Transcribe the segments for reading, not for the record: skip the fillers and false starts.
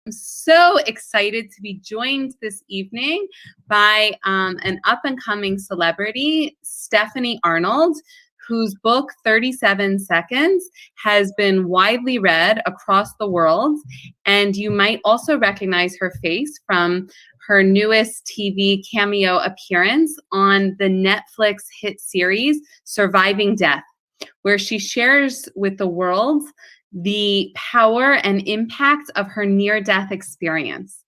I'm so excited to be joined this evening by an up-and-coming celebrity, Stephanie Arnold, whose book 37 Seconds has been widely read across the world. And you might also recognize her face from her newest TV cameo appearance on the Netflix hit series Surviving Death, where she shares with the world the power and impact of her near-death experience.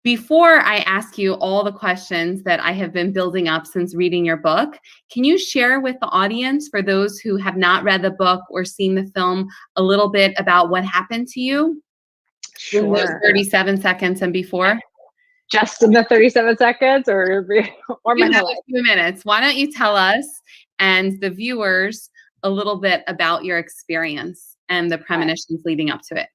Before I ask you all the questions that I have been building up since reading your book, can you share with the audience, for those who have not read the book or seen the film, a little bit about what happened to you in those 37 seconds and before? Just in the 37 seconds or my whole life? A few minutes. Why don't you tell us and the viewers a little bit about your experience and the premonitions leading up to it?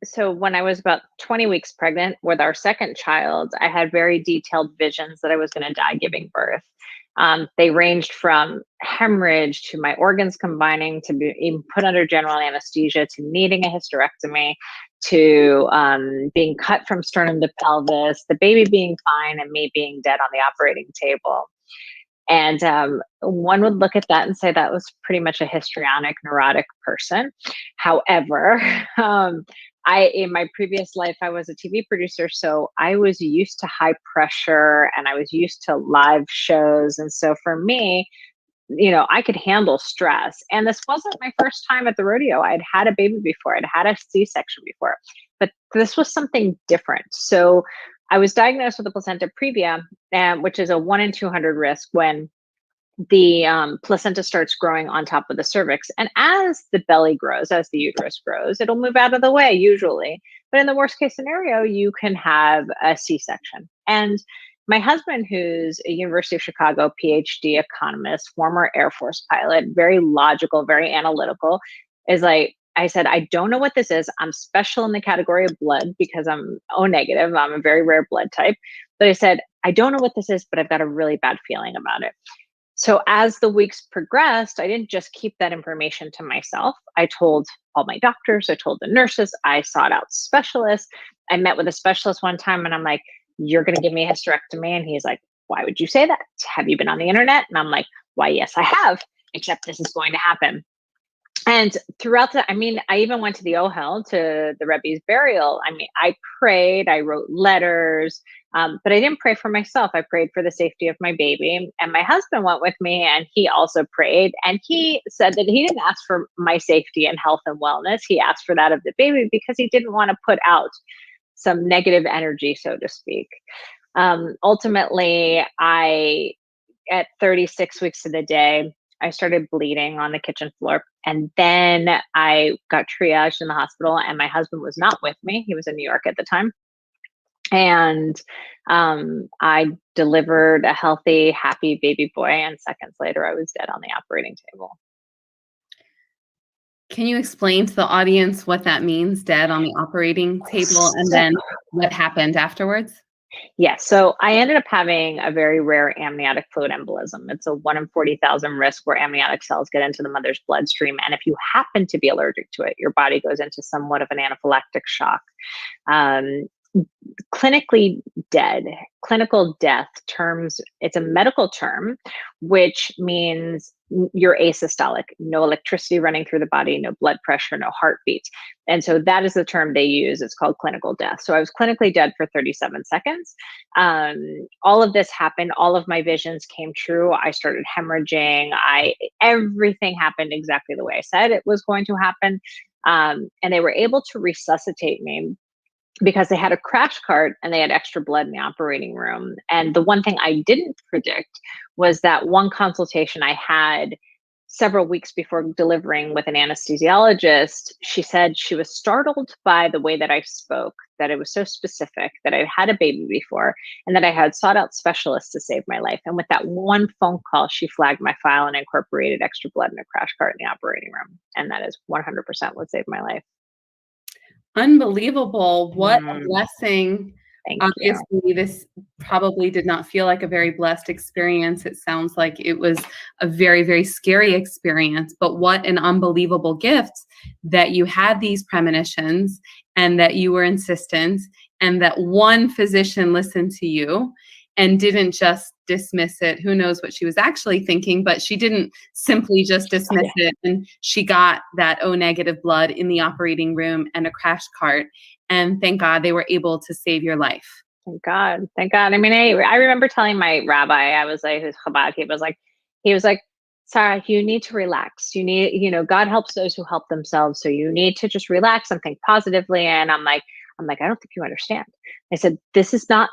So when I was about 20 weeks pregnant with our second child, I had very detailed visions that I was going to die giving birth. They ranged from hemorrhage to my organs combining to being put under general anesthesia to needing a hysterectomy to being cut from sternum to pelvis, the baby being fine and me being dead on the operating table. And one would look at that and say that was pretty much a histrionic, neurotic person. However, in my previous life, I was a TV producer, so I was used to high pressure and I was used to live shows. And so for me, I could handle stress. And this wasn't my first time at the rodeo. I'd had a baby before, I'd had a C-section before, but this was something different. So I was diagnosed with a placenta previa, which is a 1 in 200 risk when the placenta starts growing on top of the cervix. And as the belly grows, as the uterus grows, it'll move out of the way usually. But in the worst case scenario, you can have a C-section. And my husband, who's a University of Chicago PhD economist, former Air Force pilot, very logical, very analytical, is like, I said, I don't know what this is. I'm special in the category of blood because I'm O negative. I'm a very rare blood type. But I said, I don't know what this is, but I've got a really bad feeling about it. So as the weeks progressed, I didn't just keep that information to myself. I told all my doctors, I told the nurses, I sought out specialists. I met with a specialist one time and I'm like, you're going to give me a hysterectomy. And he's like, why would you say that? Have you been on the internet? And I'm like, why, yes, I have, except this is going to happen. And throughout I even went to the Ohel, to the Rebbe's burial. I prayed, I wrote letters, but I didn't pray for myself. I prayed for the safety of my baby. And my husband went with me and he also prayed. And he said that he didn't ask for my safety and health and wellness. He asked for that of the baby because he didn't want to put out some negative energy, so to speak. Ultimately, at 36 weeks of the day, I started bleeding on the kitchen floor. And then I got triaged in the hospital and my husband was not with me. He was in New York at the time. And I delivered a healthy, happy baby boy. And seconds later, I was dead on the operating table. Can you explain to the audience what that means, dead on the operating table, and then what happened afterwards? Yes. So I ended up having a very rare amniotic fluid embolism. It's a 1 in 40,000 risk where amniotic cells get into the mother's bloodstream. And if you happen to be allergic to it, your body goes into somewhat of an anaphylactic shock. Clinically dead, clinical death terms, it's a medical term, which means you're asystolic, no electricity running through the body, no blood pressure, no heartbeat. And so that is the term they use. It's called clinical death. So I was clinically dead for 37 seconds. All of this happened. All of my visions came true. I started hemorrhaging. Everything happened exactly the way I said it was going to happen. And they were able to resuscitate me because they had a crash cart and they had extra blood in the operating room. And the one thing I didn't predict was that one consultation I had several weeks before delivering with an anesthesiologist, she said she was startled by the way that I spoke, that it was so specific, that I'd had a baby before, and that I had sought out specialists to save my life. And with that one phone call, she flagged my file and incorporated extra blood in a crash cart in the operating room. And that is 100% what saved my life. Unbelievable. What a blessing. Thank Obviously, you. this probably did not feel like a very blessed experience. It sounds like it was a very, very scary experience, but what an unbelievable gift that you had these premonitions and that you were insistent, and that one physician listened to you and didn't just dismiss it. Who knows what she was actually thinking, but she didn't simply just dismiss it. And she got that O negative blood in the operating room and a crash cart. And thank God they were able to save your life. Thank God. Thank God. I mean, I remember telling my rabbi, I was like, who's Chabad, he was like, Sarah, you need to relax. You need, God helps those who help themselves. So you need to just relax and think positively. And I'm like, I don't think you understand. I said, this is not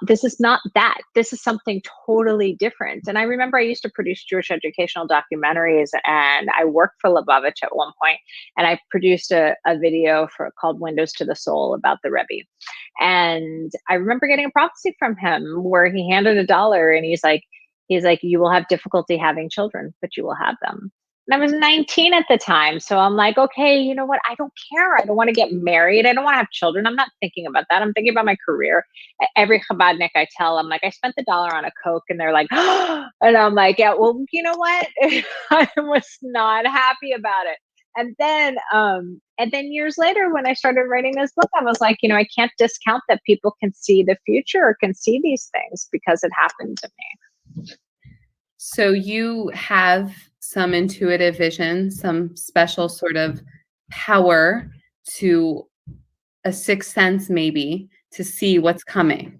that. This is something totally different. And I remember I used to produce Jewish educational documentaries, and I worked for Lubavitch at one point, and I produced a video called Windows to the Soul about the Rebbe. And I remember getting a prophecy from him where he handed $1, and he's like, you will have difficulty having children, but you will have them. And I was 19 at the time. So I'm like, okay, you know what? I don't care. I don't want to get married. I don't want to have children. I'm not thinking about that. I'm thinking about my career. Every Chabadnik I tell, I'm like, I spent $1 on a Coke, and they're like, oh, and I'm like, yeah, well, you know what? I was not happy about it. And then years later, when I started writing this book, I was like, I can't discount that people can see the future or can see these things because it happened to me. So you have some intuitive vision, some special sort of power to a sixth sense, maybe, to see what's coming.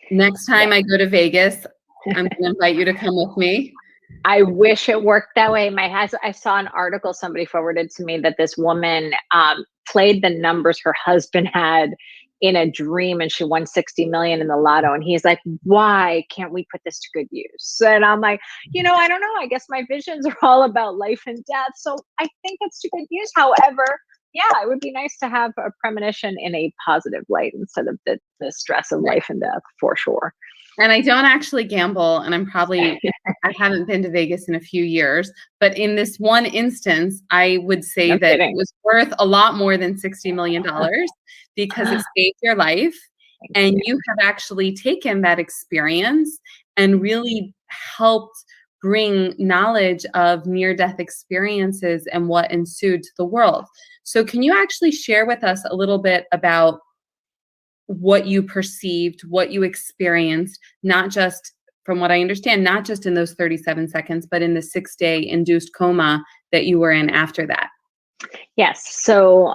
Next time I go to Vegas, I'm going to invite you to come with me. I wish it worked that way. I saw an article somebody forwarded to me that this woman played the numbers her husband had in a dream, and she won 60 million in the lotto. And he's like, why can't we put this to good use? And I'm like, I don't know. I guess my visions are all about life and death. So I think it's to good use. However, yeah, it would be nice to have a premonition in a positive light instead of the stress of life and death, for sure. And I don't actually gamble, and I haven't been to Vegas in a few years, but in this one instance, I would say that it was worth a lot more than $60 million because it saved your life. And you have actually taken that experience and really helped bring knowledge of near-death experiences and what ensued to the world. So can you actually share with us a little bit about what you perceived, what you experienced, not just, from what I understand, not just in those 37 seconds, but in the 6-day induced coma that you were in after that? Yes. So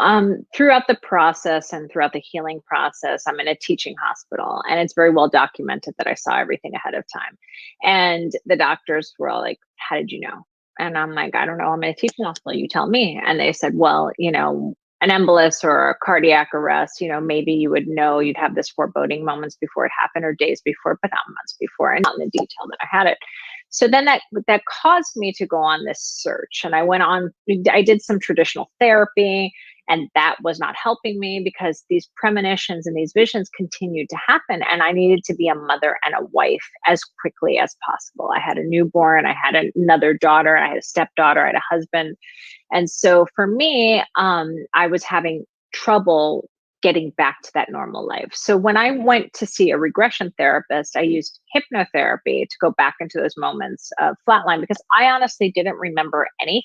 throughout the process and throughout the healing process, I'm in a teaching hospital, and it's very well documented that I saw everything ahead of time. And the doctors were all like, how did you know? And I'm like, I don't know. I'm in a teaching hospital. You tell me. And they said, well, an embolus or a cardiac arrest, maybe you would know, you'd have this foreboding moments before it happened or days before, but not months before, and not in the detail that I had it. So then that caused me to go on this search, and I did some traditional therapy, and that was not helping me because these premonitions and these visions continued to happen, and I needed to be a mother and a wife as quickly as possible. I had a newborn, I had another daughter, I had a stepdaughter, I had a husband. And so for me, I was having trouble getting back to that normal life. So when I went to see a regression therapist, I used hypnotherapy to go back into those moments of flatline because I honestly didn't remember anything.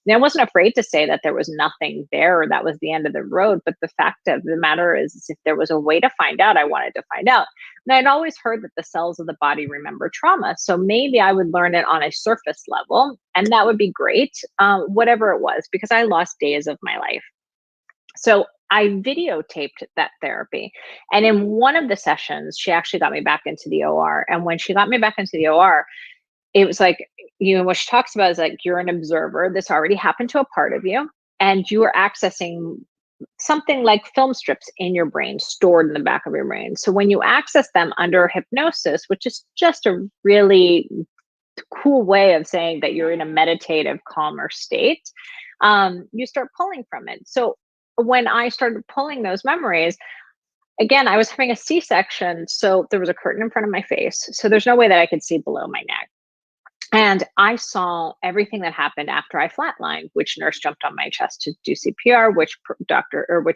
And I wasn't afraid to say that there was nothing there or that was the end of the road. But the fact of the matter is if there was a way to find out, I wanted to find out. And I'd always heard that the cells of the body remember trauma. So maybe I would learn it on a surface level, and that would be great, whatever it was, because I lost days of my life. So I videotaped that therapy. And in one of the sessions, she actually got me back into the OR. And when she got me back into the OR, it was like, what she talks about is like, you're an observer. This already happened to a part of you, and you are accessing something like film strips in your brain stored in the back of your brain. So when you access them under hypnosis, which is just a really cool way of saying that you're in a meditative, calmer state, you start pulling from it. So when I started pulling those memories, again, I was having a C-section. So there was a curtain in front of my face. So there's no way that I could see below my neck. And I saw everything that happened after I flatlined, which nurse jumped on my chest to do CPR, which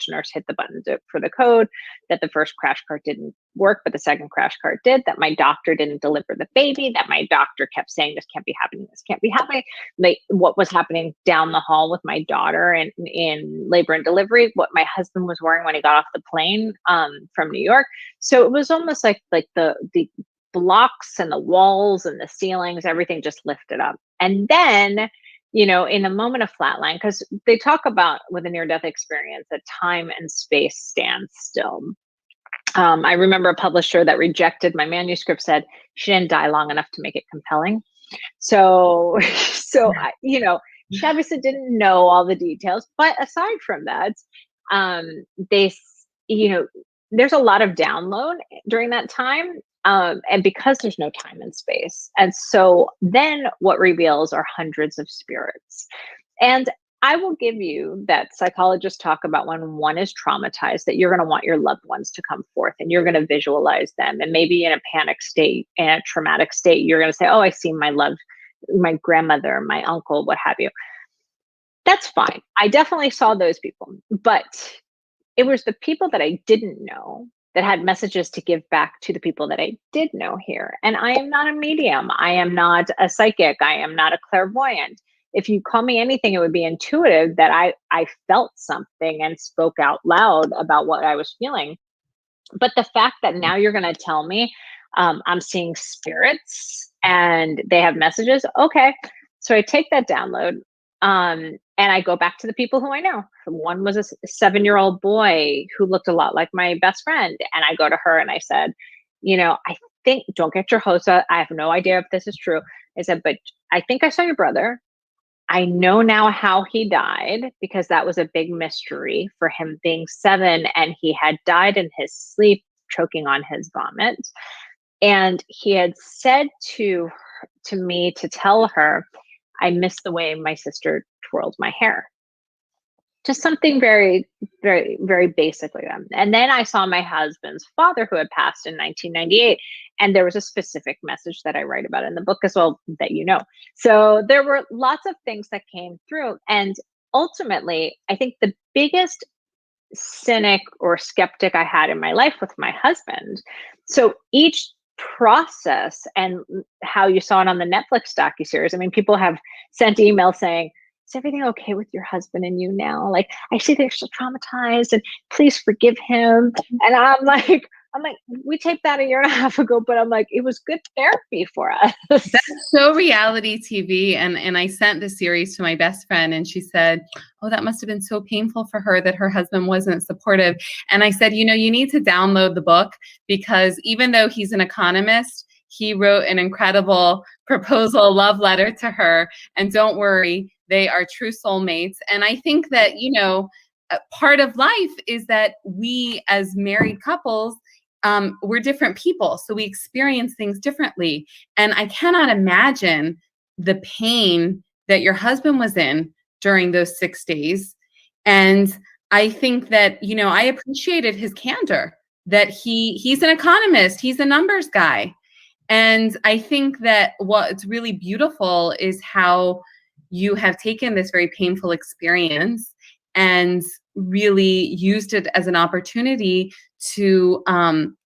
nurse hit the button for the code, that the first crash cart didn't work, but the second crash cart did, that my doctor didn't deliver the baby, that my doctor kept saying, this can't be happening, this can't be happening. Like what was happening down the hall with my daughter in labor and delivery, what my husband was wearing when he got off the plane from New York. So it was almost like the blocks and the walls and the ceilings, everything just lifted up. And then, in a moment of flatline, because they talk about with a near-death experience that time and space stand still. I remember a publisher that rejected my manuscript said she didn't die long enough to make it compelling. So, she obviously didn't know all the details. But aside from that, they, there's a lot of download during that time. And because there's no time and space. And so then what reveals are hundreds of spirits. And I will give you that psychologists talk about when one is traumatized, that you're going to want your loved ones to come forth and you're going to visualize them. And maybe in a panic state, in a traumatic state, you're going to say, oh, I see my grandmother, my uncle, what have you. That's fine. I definitely saw those people, but it was the people that I didn't know that had messages to give back to the people that I did know here. And I am not a medium. I am not a psychic. I am not a clairvoyant. If you call me anything, it would be intuitive that I felt something and spoke out loud about what I was feeling. But the fact that now you're going to tell me I'm seeing spirits and they have messages. Okay. So I take that download. And I go back to the people who I know. One was a 7-year-old boy who looked a lot like my best friend. And I go to her and I said, I think, don't get your hopes up. I have no idea if this is true. I said, but I think I saw your brother. I know now how he died because that was a big mystery for him being 7 and he had died in his sleep, choking on his vomit. And he had said to me to tell her, I miss the way my sister twirled my hair. Just something very, very, very basically. And then I saw my husband's father who had passed in 1998. And there was a specific message that I write about in the book as well that So there were lots of things that came through. And ultimately, I think the biggest cynic or skeptic I had in my life with my husband. So each process and how you saw it on the Netflix docuseries. I mean, people have sent emails saying, is everything okay with your husband and you now? Like, I see they're so traumatized and please forgive him. And I'm like, we taped that 1.5 years ago, but I'm like, it was good therapy for us. That's so reality TV. And I sent the series to my best friend and she said, oh, that must have been so painful for her that her husband wasn't supportive. And I said, you need to download the book because even though he's an economist, he wrote an incredible proposal love letter to her. And don't worry, they are true soulmates. And I think that, part of life is that we as married couples, we're different people. So we experience things differently. And I cannot imagine the pain that your husband was in during those 6 days. And I think that, I appreciated his candor, that he's an economist, he's a numbers guy. And I think that what's really beautiful is how you have taken this very painful experience and really used it as an opportunity to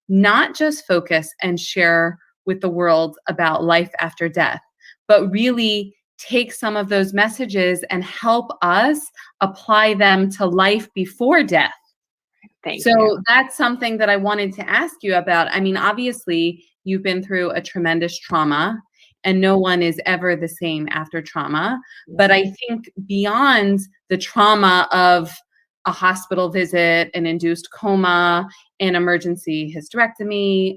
not just focus and share with the world about life after death, but really take some of those messages and help us apply them to life before death. Thank you. So that's something that I wanted to ask you about. I mean, obviously, you've been through a tremendous trauma and no one is ever the same after trauma. But I think beyond the trauma of a hospital visit, an induced coma, an emergency hysterectomy,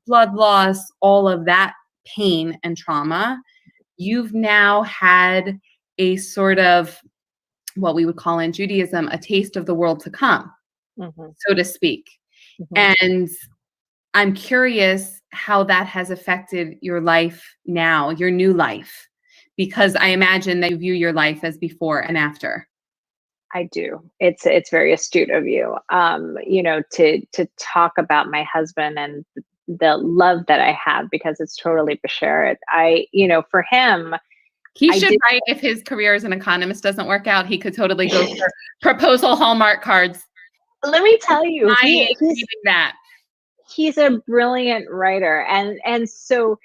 blood loss, all of that pain and trauma, you've now had a sort of what we would call in Judaism, a taste of the world to come, so to speak. And I'm curious how that has affected your life now, your new life, because I imagine that you view your life as before and after. I do. It's very astute of you, to talk about my husband and the love that I have, because it's totally bashert. For him, he should write, if his career as an economist doesn't work out, he could totally go for proposal Hallmark cards. Let me tell you, he's a brilliant writer. And so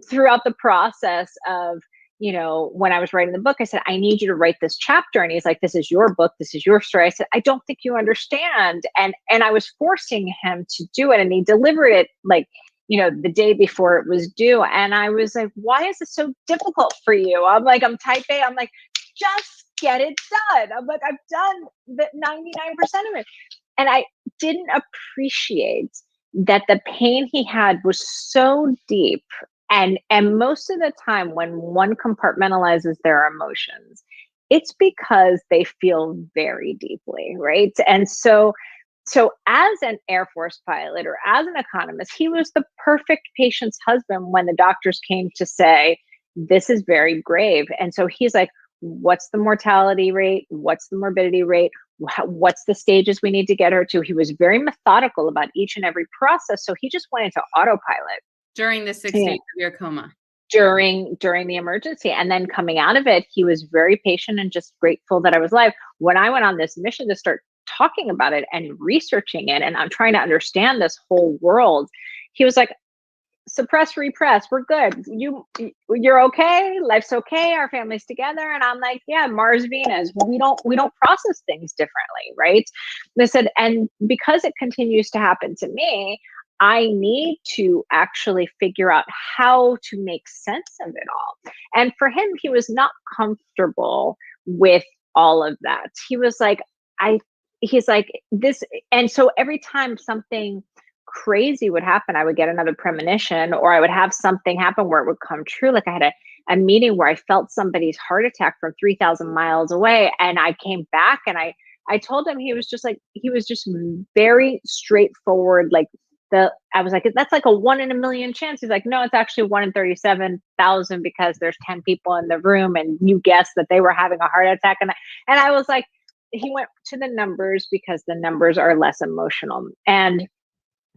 throughout the process of, when I was writing the book, I said, I need you to write this chapter. And he's like, this is your book. This is your story. I said, I don't think you understand. And I was forcing him to do it. And he delivered it the day before it was due. And I was like, why is it so difficult for you? I'm type A. I'm like, just get it done. I'm like, I've done the 99% of it. And I didn't appreciate that the pain he had was so deep. And most of the time when one compartmentalizes their emotions, it's because they feel very deeply, right? And so as an Air Force pilot or as an economist, he was the perfect patient's husband when the doctors came to say, this is very grave. And so he's like, what's the mortality rate? What's the morbidity rate? What's the stages we need to get her to? He was very methodical about each and every process. So he just went into autopilot. During the 6-day severe coma. During the emergency. And then coming out of it, he was very patient and just grateful that I was alive. When I went on this mission to start talking about it and researching it, and I'm trying to understand this whole world, he was like, suppress, repress, we're good. You're okay. Life's okay. Our family's together. And I'm like, yeah, Mars, Venus. We don't process things differently, right? They said, and because it continues to happen to me, I need to actually figure out how to make sense of it all. And for him, he was not comfortable with all of that. He was like, he's like this. And so every time something crazy would happen, I would get another premonition, or I would have something happen where it would come true. Like I had a meeting where I felt somebody's heart attack from 3,000 miles away. And I came back and I told him, he was just very straightforward. I was like, that's like a 1 in a million chance. He's like, no, it's actually 1 in 37,000 because there's 10 people in the room and you guessed that they were having a heart attack. And I was like, he went to the numbers because the numbers are less emotional. And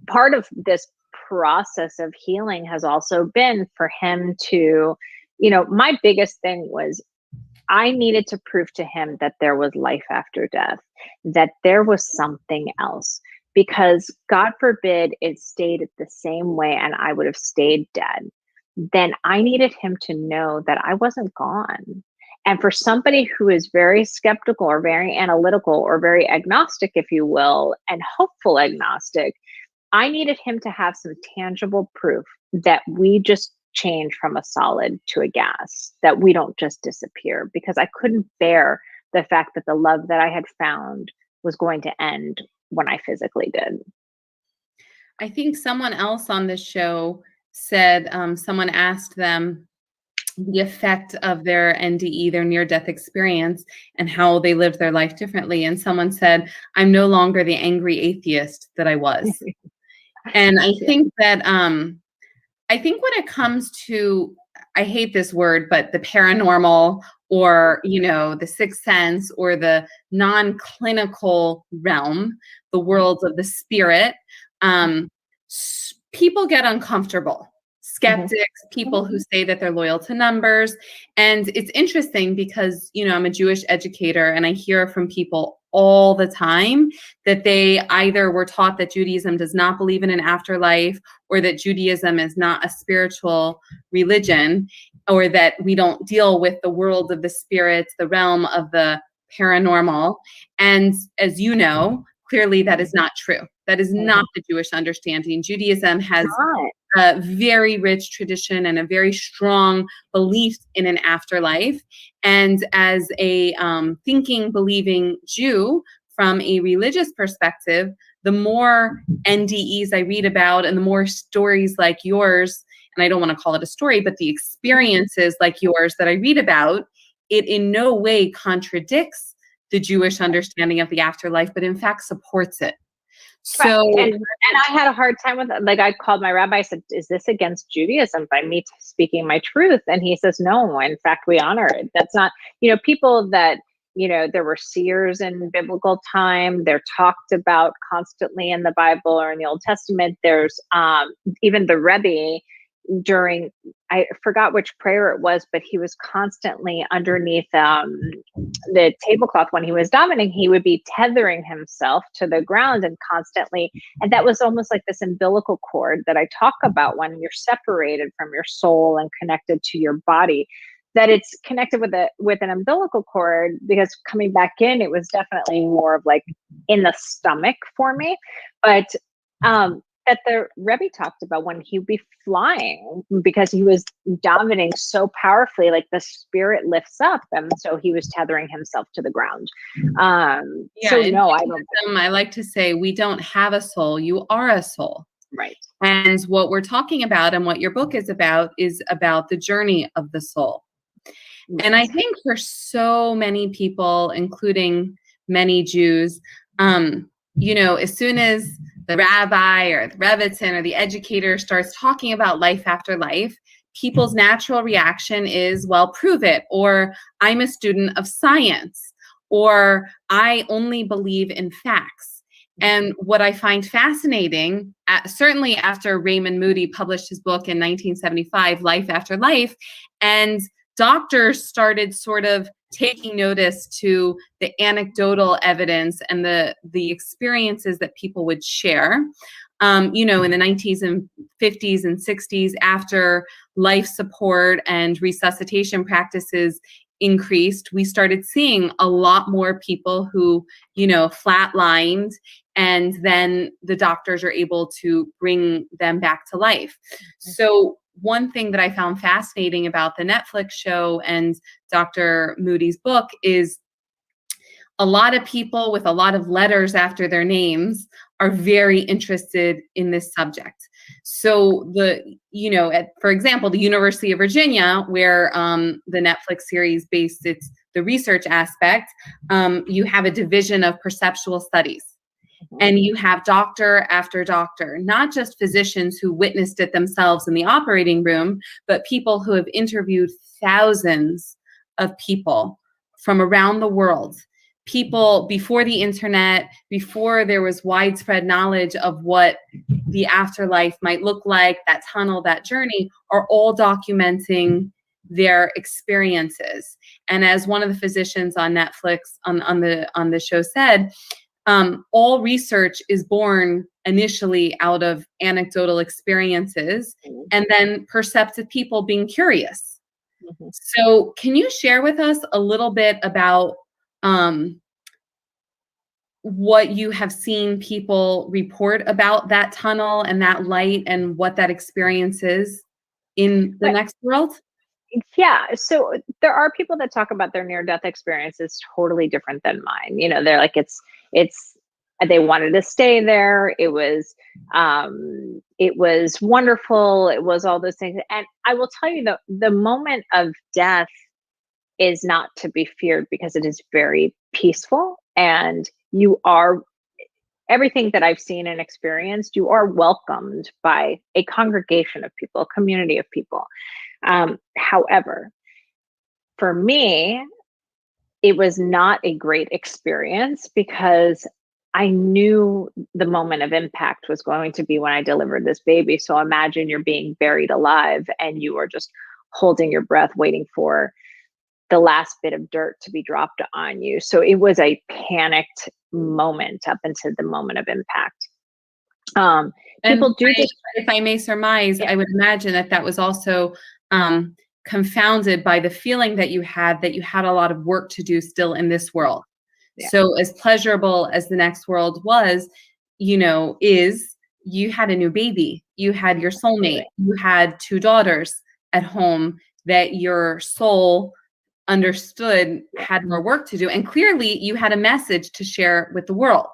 part of this process of healing has also been for him to, my biggest thing was I needed to prove to him that there was life after death, that there was something else. Because God forbid it stayed the same way and I would have stayed dead, then I needed him to know that I wasn't gone. And for somebody who is very skeptical or very analytical or very agnostic, if you will, and hopeful agnostic, I needed him to have some tangible proof that we just change from a solid to a gas, that we don't just disappear, because I couldn't bear the fact that the love that I had found was going to end when I physically did. I think someone else on this show said, someone asked them the effect of their NDE, their near-death experience, and how they lived their life differently. And someone said, I'm no longer the angry atheist that I was. And I think that, when it comes to, I hate this word, but the paranormal, or, the sixth sense, or the non-clinical realm, the world of the spirit, people get uncomfortable. Skeptics, people who say that they're loyal to numbers. And it's interesting because, I'm a Jewish educator, and I hear from people all the time that they either were taught that Judaism does not believe in an afterlife, or that Judaism is not a spiritual religion, or that we don't deal with the world of the spirits, the realm of the paranormal. And as you know, clearly that is not true. That is not the Jewish understanding. Judaism has a very rich tradition and a very strong belief in an afterlife. And as a thinking, believing Jew, from a religious perspective, the more NDEs I read about and the more stories like yours, and I don't want to call it a story, but the experiences like yours that I read about, it in no way contradicts the Jewish understanding of the afterlife, but in fact supports it. So, and I had a hard time with it. Like, I called my rabbi, I said, is this against Judaism by me speaking my truth? And he says, no, in fact, we honor it. That's not, people that there were seers in biblical time. They're talked about constantly in the Bible or in the Old Testament. There's even the Rebbe during, I forgot which prayer it was, but he was constantly underneath the tablecloth when he was davening. He would be tethering himself to the ground and constantly, and that was almost like this umbilical cord that I talk about when you're separated from your soul and connected to your body, that it's connected with an umbilical cord, because coming back in, it was definitely more of like in the stomach for me. But that the Rebbe talked about when he'd be flying, because he was dominating so powerfully, like the spirit lifts up, and so he was tethering himself to the ground. So no, I don't. I like to say, we don't have a soul. You are a soul. Right. And what we're talking about and what your book is about the journey of the soul. Yes. And I think for so many people, including many Jews, as soon as the rabbi or the rebbitzin or the educator starts talking about life after life, people's natural reaction is, well, prove it, or I'm a student of science, or I only believe in facts. And what I find fascinating, certainly after Raymond Moody published his book in 1975, Life After Life, and doctors started sort of taking notice to the anecdotal evidence and the experiences that people would share. In the 1950s and 60s, after life support and resuscitation practices increased, we started seeing a lot more people who, flatlined, and then the doctors are able to bring them back to life. So one thing that I found fascinating about the Netflix show and Dr. Moody's book is a lot of people with a lot of letters after their names are very interested in this subject. So for example, the University of Virginia, where the Netflix series based the research aspect, you have a division of perceptual studies. And you have doctor after doctor, not just physicians who witnessed it themselves in the operating room, but people who have interviewed thousands of people from around the world. People before the internet, before there was widespread knowledge of what the afterlife might look like, that tunnel, that journey, are all documenting their experiences. And as one of the physicians on Netflix on the show said, all research is born initially out of anecdotal experiences and then perceptive people being curious. Mm-hmm. So can you share with us a little bit about what you have seen people report about that tunnel and that light and what that experience is in the next world? Yeah. So there are people that talk about their near-death experiences totally different than mine. They're like, it's they wanted to stay there. It was wonderful. It was all those things. And I will tell you, the moment of death is not to be feared, because it is very peaceful, and everything that I've seen and experienced, you are welcomed by a congregation of people, a community of people. However, for me, it was not a great experience, because I knew the moment of impact was going to be when I delivered this baby. So imagine you're being buried alive and you are just holding your breath, waiting for the last bit of dirt to be dropped on you. So it was a panicked moment up until the moment of impact. People do this. If I may surmise, yeah. I would imagine that was also confounded by the feeling that you had a lot of work to do still in this world. Yeah. So as pleasurable as the next world was, you had a new baby, you had your soulmate, you had 2 daughters at home that your soul understood had more work to do. And clearly you had a message to share with the world.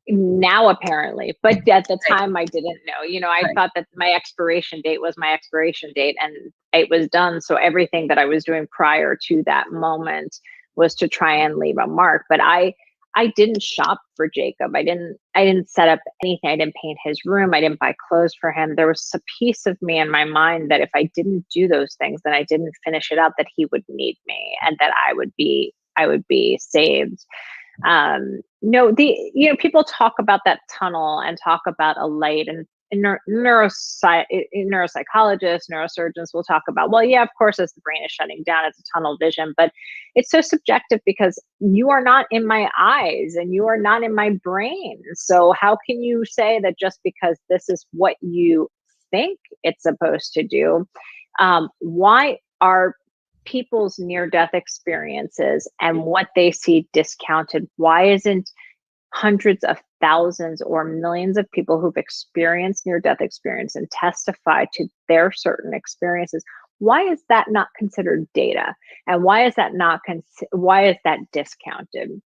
Now, apparently, but at the time I didn't know. I thought that my expiration date was my expiration date, and it was done. So everything that I was doing prior to that moment was to try and leave a mark. But I didn't shop for Jacob. I didn't set up anything. I didn't paint his room. I didn't buy clothes for him. There was a piece of me in my mind that if I didn't do those things, then I didn't finish it out, that he would need me and that I would be I would be saved. No, people talk about that tunnel and talk about a light, and neuropsychologists, neurosurgeons will talk about, well, yeah, of course, as the brain is shutting down, it's a tunnel vision, but it's so subjective because you are not in my eyes and you are not in my brain. So how can you say that just because this is what you think it's supposed to do? Why are people's near-death experiences and what they see discounted? Why isn't hundreds of thousands or millions of people who've experienced near-death experience and testify to their certain experiences, why is that not considered data? And why is that why is that discounted?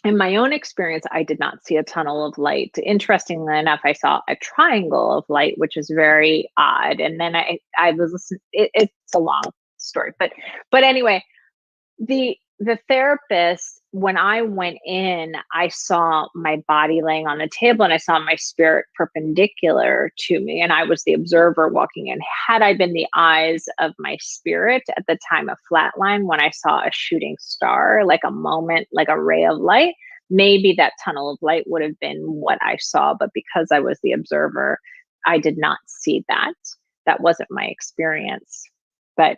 In my own experience, I did not see a tunnel of light. Interestingly enough, I saw a triangle of light, which is very odd. And then I was listening. It's a long story, but anyway, the therapist, when I went in, I saw my body laying on the table and I saw my spirit perpendicular to me, and I was the observer walking in. Had I been the eyes of my spirit at the time of flatline, when I saw a shooting star, like a moment, like a ray of light, maybe that tunnel of light would have been what I saw. But because I was the observer, I did not see that. That wasn't my experience. But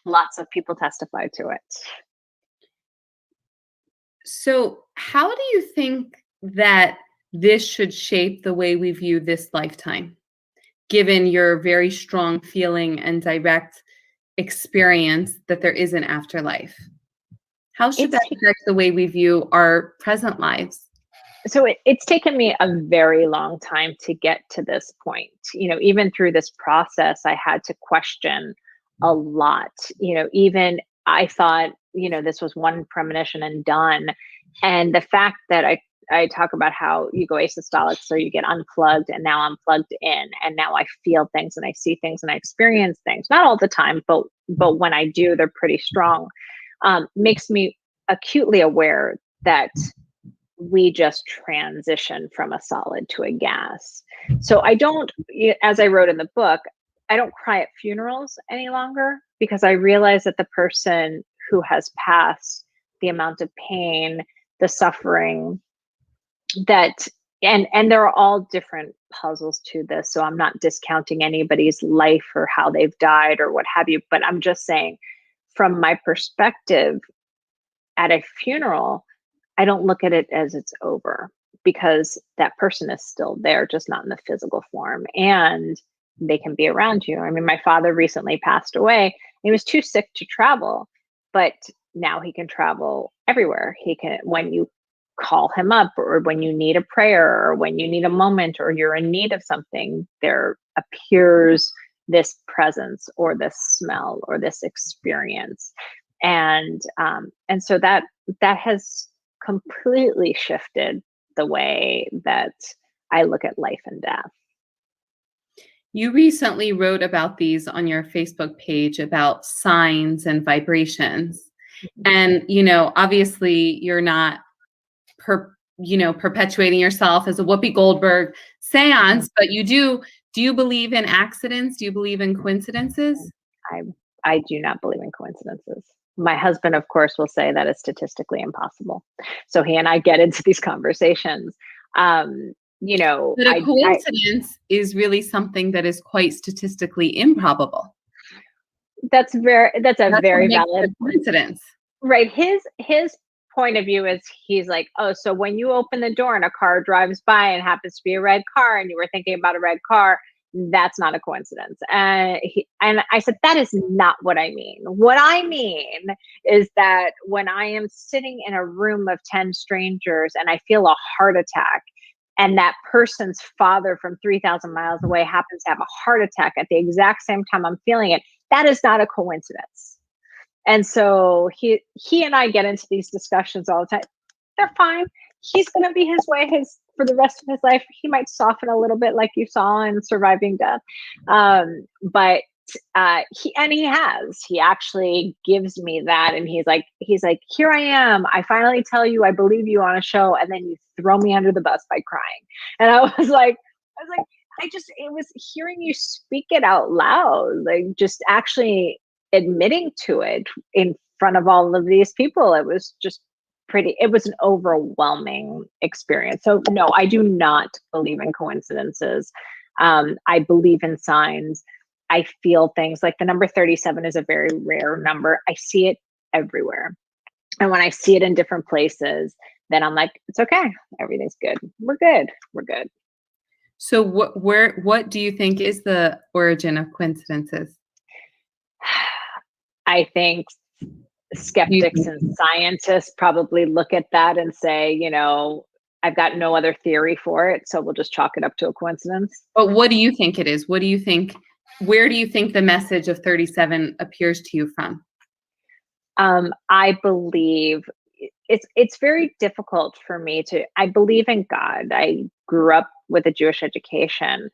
lots of people testified to it. So how do you think that this should shape the way we view this lifetime, given your very strong feeling and direct experience that there is an afterlife? How should that affect the way we view our present lives? So it's taken me a very long time to get to this point. Even through this process, I had to question a lot. Even I thought, this was one premonition and done. And the fact that I talk about how you go asystolic, so you get unplugged, and now I'm plugged in, and now I feel things and I see things and I experience things. Not all the time, but when I do, they're pretty strong. Makes me acutely aware that we just transition from a solid to a gas. So I don't, as I wrote in the book, I don't cry at funerals any longer, because I realize that the person who has passed, the amount of pain, the suffering, that and there are all different puzzles to this. So I'm not discounting anybody's life or how they've died or what have you, but I'm just saying, from my perspective, at a funeral, I don't look at it as it's over, because that person is still there, just not in the physical form. And they can be around you. I mean, my father recently passed away. He was too sick to travel, but now he can travel everywhere. He can, when you call him up, or when you need a prayer, or when you need a moment, or you're in need of something, there appears this presence or this smell or this experience. And so that has completely shifted the way that I look at life and death. You recently wrote about these on your Facebook page, about signs and vibrations. And, obviously you're not, perpetuating yourself as a Whoopi Goldberg seance, but do you believe in accidents? Do you believe in coincidences? I do not believe in coincidences. My husband, of course, will say that it's statistically impossible. So he and I get into these conversations. But a coincidence is really something that is quite statistically improbable. That's a very valid coincidence. Right. His point of view is, he's like, oh, so when you open the door and a car drives by and happens to be a red car and you were thinking about a red car, that's not a coincidence. And I said, that is not what I mean. What I mean is that when I am sitting in a room of 10 strangers and I feel a heart attack, and that person's father from 3,000 miles away happens to have a heart attack at the exact same time I'm feeling it, that is not a coincidence. And so he and I get into these discussions all the time. They're fine. He's going to be his way for the rest of his life. He might soften a little bit, like you saw in Surviving Death. But he actually gives me that. And he's like, here I am. I finally tell you, I believe you on a show. And then you throw me under the bus by crying. And I was like, it was hearing you speak it out loud, like just actually admitting to it in front of all of these people. It was just it was an overwhelming experience. So no, I do not believe in coincidences. I believe in signs. I feel things like the number 37 is a very rare number. I see it everywhere. And when I see it in different places, then I'm like, it's okay. Everything's good. We're good. We're good. So what do you think is the origin of coincidences? I think skeptics and scientists probably look at that and say, I've got no other theory for it, so we'll just chalk it up to a coincidence. But what do you think it is? What do you think? Where do you think the message of 37 appears to you from? I believe it's very difficult for me I believe in God. I grew up with a Jewish education.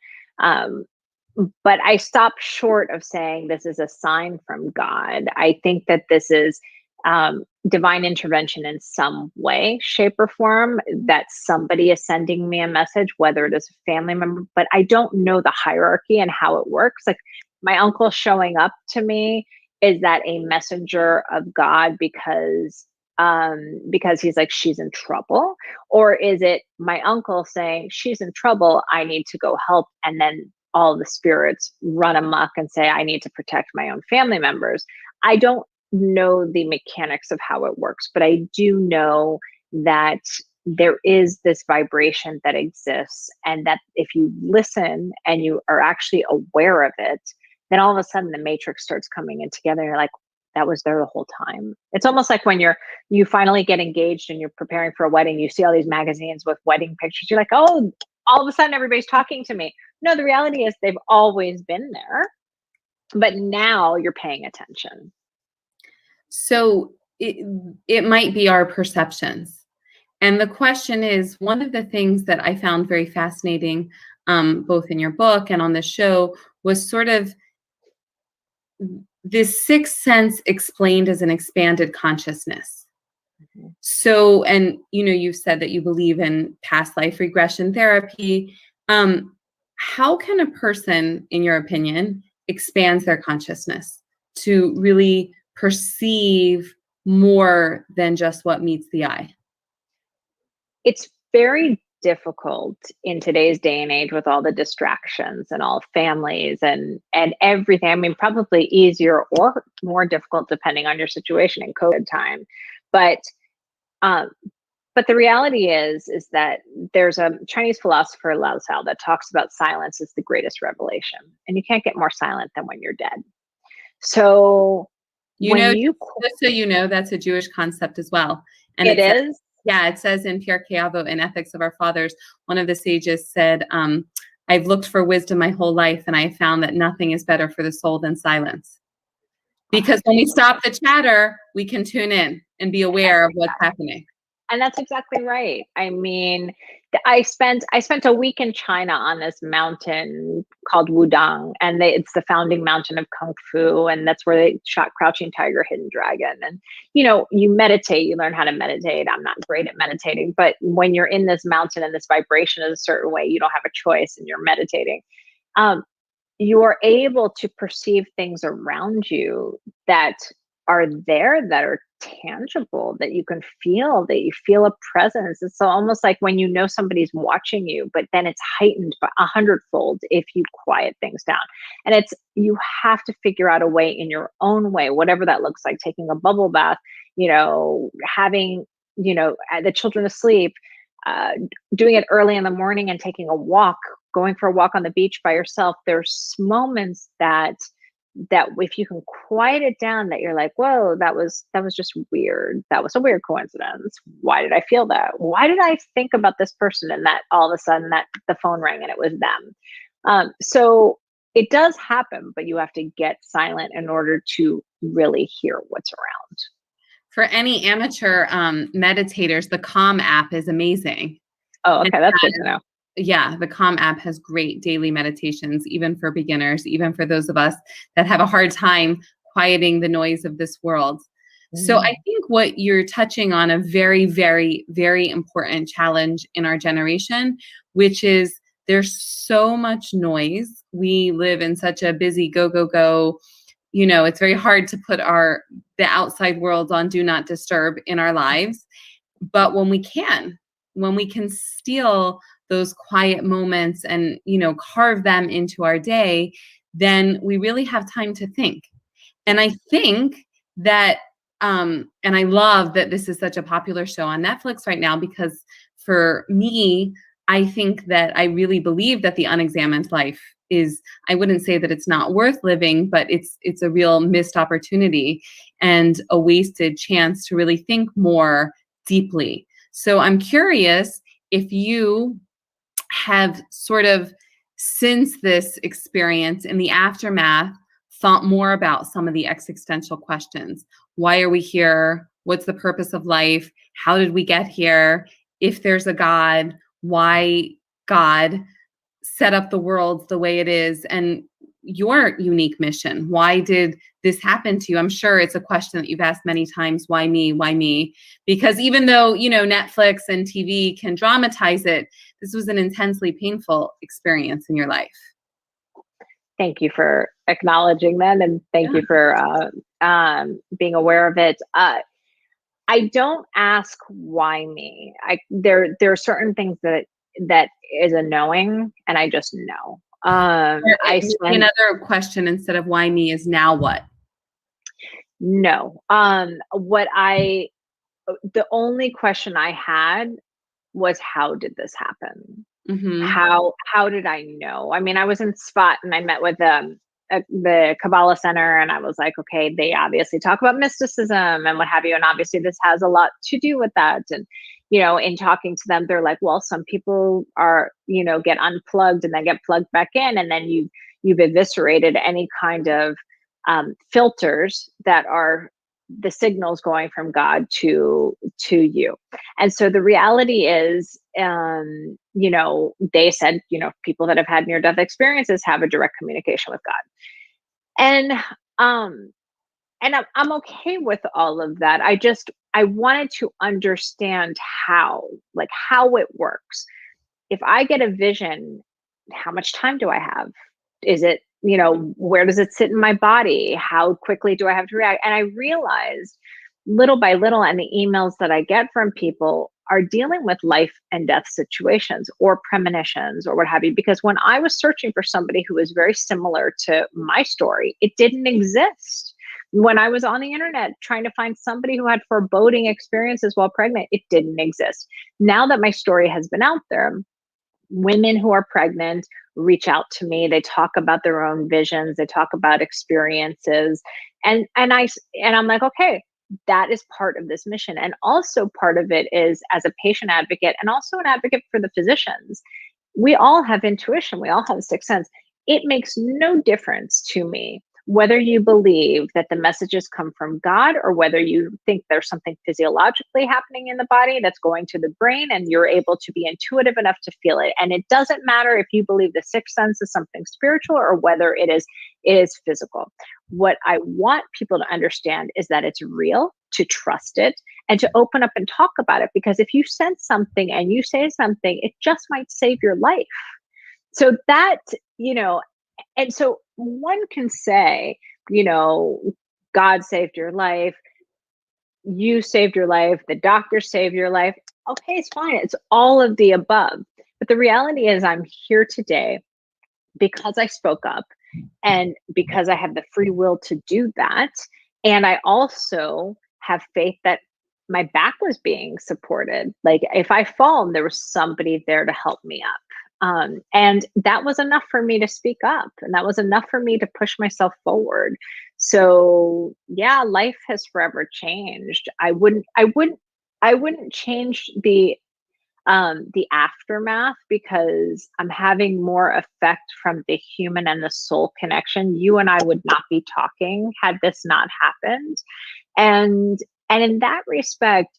But I stopped short of saying this is a sign from God. I think that this is divine intervention in some way, shape, or form, that somebody is sending me a message, whether it is a family member, but I don't know the hierarchy and how it works. Like my uncle showing up to me, is that a messenger of God because he's like, she's in trouble? Or is it my uncle saying, she's in trouble, I need to go help, and then all the spirits run amok and say, I need to protect my own family members? I don't know the mechanics of how it works, but I do know that there is this vibration that exists, and that if you listen and you are actually aware of it, then all of a sudden the matrix starts coming in together. And you're like, that was there the whole time. It's almost like when you finally get engaged and you're preparing for a wedding, you see all these magazines with wedding pictures. You're like, oh, all of a sudden everybody's talking to me. No, the reality is they've always been there, but now you're paying attention. So it might be our perceptions. And the question is, one of the things that I found very fascinating, both in your book and on the show, was sort of this sixth sense explained as an expanded consciousness. Mm-hmm. So, and you've said that you believe in past life regression therapy. How can a person, in your opinion, expand their consciousness to really perceive more than just what meets the eye? It's very difficult in today's day and age with all the distractions and all families and everything. I mean, probably easier or more difficult depending on your situation in COVID time. But the reality is that there's a Chinese philosopher, Lao Tzu, that talks about silence is the greatest revelation, and you can't get more silent than when you're dead. So just so you know, that's a Jewish concept as well. And it is. Yeah, it says in Pirkei Avot, in Ethics of Our Fathers, one of the sages said, I've looked for wisdom my whole life, and I found that nothing is better for the soul than silence. Because when we stop the chatter, we can tune in and be aware of what's happening. And that's exactly right. I mean, I spent a week in China on this mountain called Wudang, and it's the founding mountain of Kung Fu, and that's where they shot Crouching Tiger, Hidden Dragon. And you meditate, you learn how to meditate. I'm not great at meditating, but when you're in this mountain and this vibration is a certain way, you don't have a choice, and you're meditating. You are able to perceive things around you that are there, that are tangible, that you can feel, that you feel a presence. It's so almost like when somebody's watching you, but then it's heightened by 100-fold if you quiet things down. And you have to figure out a way in your own way, whatever that looks like, taking a bubble bath, having, the children asleep, doing it early in the morning and taking a walk, going for a walk on the beach by yourself. There's moments that if you can quiet it down, that you're like, whoa, that was just weird. That was a weird coincidence. Why did I feel that? Why did I think about this person and that all of a sudden that the phone rang and it was them? So it does happen, but you have to get silent in order to really hear what's around. For any amateur meditators, the Calm app is amazing. Oh, okay. That's good to know. Yeah, the Calm app has great daily meditations, even for beginners, even for those of us that have a hard time quieting the noise of this world. So I think what you're touching on a very, very, very important challenge in our generation, which is there's so much noise. We live in such a busy go, go, go it's very hard to put the outside world on do not disturb in our lives. But when we can steal those quiet moments and, carve them into our day, then we really have time to think. And I think that, and I love that this is such a popular show on Netflix right now, because for me, I think that I really believe that the unexamined life is, I wouldn't say that it's not worth living, but it's a real missed opportunity and a wasted chance to really think more deeply. So I'm curious if you have sort of, since this experience, in the aftermath, thought more about some of the existential questions. Why are we here? What's the purpose of life? How did we get here? If there's a God, why God set up the world the way it is, and your unique mission. Why did this happen to you? I'm sure it's a question that you've asked many times. Why me? Why me? Because even though, Netflix and TV can dramatize it, this was an intensely painful experience in your life. Thank you for acknowledging that, and thank you for being aware of it. I don't ask why me. There are certain things that is a knowing, and I just know. Another question instead of why me is now what? No. The only question I had was, how did this happen? Mm-hmm. How did I know? I mean, I was in Spot and I met with the Kabbalah Center, and I was like, okay, they obviously talk about mysticism and what have you, and obviously this has a lot to do with that. And in talking to them, they're like, well, some people are, get unplugged and then get plugged back in, and then you've eviscerated any kind of filters that are the signals going from God to you. And so the reality is, they said, people that have had near-death experiences have a direct communication with God. And I'm okay with all of that. I wanted to understand how it works. If I get a vision, how much time do I have? Is it, where does it sit in my body? How quickly do I have to react? And I realized little by little, and the emails that I get from people are dealing with life and death situations or premonitions or what have you. Because when I was searching for somebody who was very similar to my story, it didn't exist. When I was on the internet trying to find somebody who had foreboding experiences while pregnant, it didn't exist. Now that my story has been out there, women who are pregnant reach out to me. They talk about their own visions. They talk about experiences. And I'm like, okay, that is part of this mission. And also part of it is, as a patient advocate and also an advocate for the physicians, we all have intuition. We all have a sixth sense. It makes no difference to me whether you believe that the messages come from God or whether you think there's something physiologically happening in the body that's going to the brain and you're able to be intuitive enough to feel it. And it doesn't matter if you believe the sixth sense is something spiritual or whether it is physical. What I want people to understand is that it's real, to trust it, and to open up and talk about it. Because if you sense something and you say something, it just might save your life. So that, and so one can say, God saved your life, you saved your life, the doctor saved your life. Okay, it's fine. It's all of the above. But the reality is, I'm here today because I spoke up and because I have the free will to do that. And I also have faith that my back was being supported. Like, if I fall, there was somebody there to help me up. And that was enough for me to speak up, and that was enough for me to push myself forward. So yeah, life has forever changed. I wouldn't change the aftermath, because I'm having more effect from the human and the soul connection. You and I would not be talking had this not happened. And in that respect,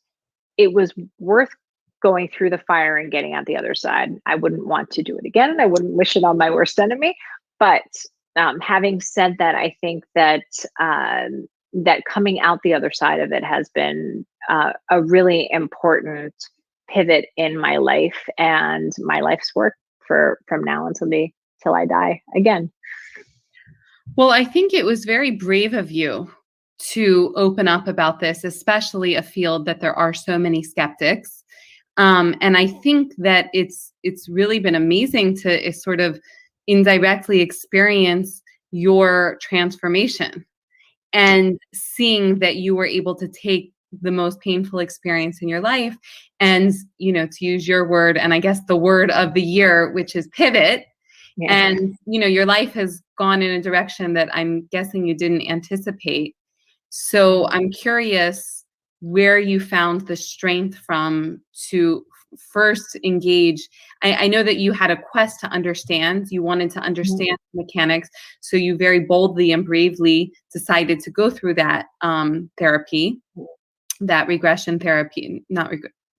it was worth going through the fire and getting out the other side. I wouldn't want to do it again, and I wouldn't wish it on my worst enemy. But having said that, I think that that coming out the other side of it has been a really important pivot in my life and my life's work from now until I die again. Well, I think it was very brave of you to open up about this, especially a field that there are so many skeptics. And I think that it's really been amazing to sort of indirectly experience your transformation and seeing that you were able to take the most painful experience in your life and, to use your word, and I guess the word of the year, which is pivot. Yeah. And, your life has gone in a direction that I'm guessing you didn't anticipate. So I'm curious where you found the strength from to first engage. I know that you had a quest to understand. You wanted to understand mechanics. So you very boldly and bravely decided to go through that therapy, that regression therapy, not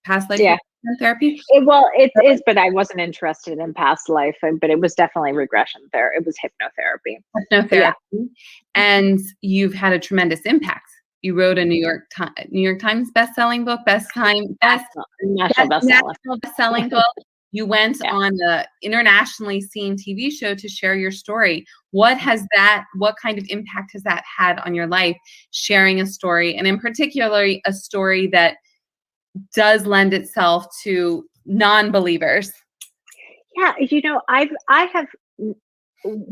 past life Yeah. regression therapy. It is, but I wasn't interested in past life, but it was definitely regression therapy. It was hypnotherapy. But yeah. Hypnotherapy, and you've had a tremendous impact. You wrote a New York Times best-selling book, National bestseller. national best-selling book. You went Yeah. on an internationally seen TV show to share your story. What kind of impact has that had on your life, sharing a story, and in particular, a story that does lend itself to non-believers? Yeah, I have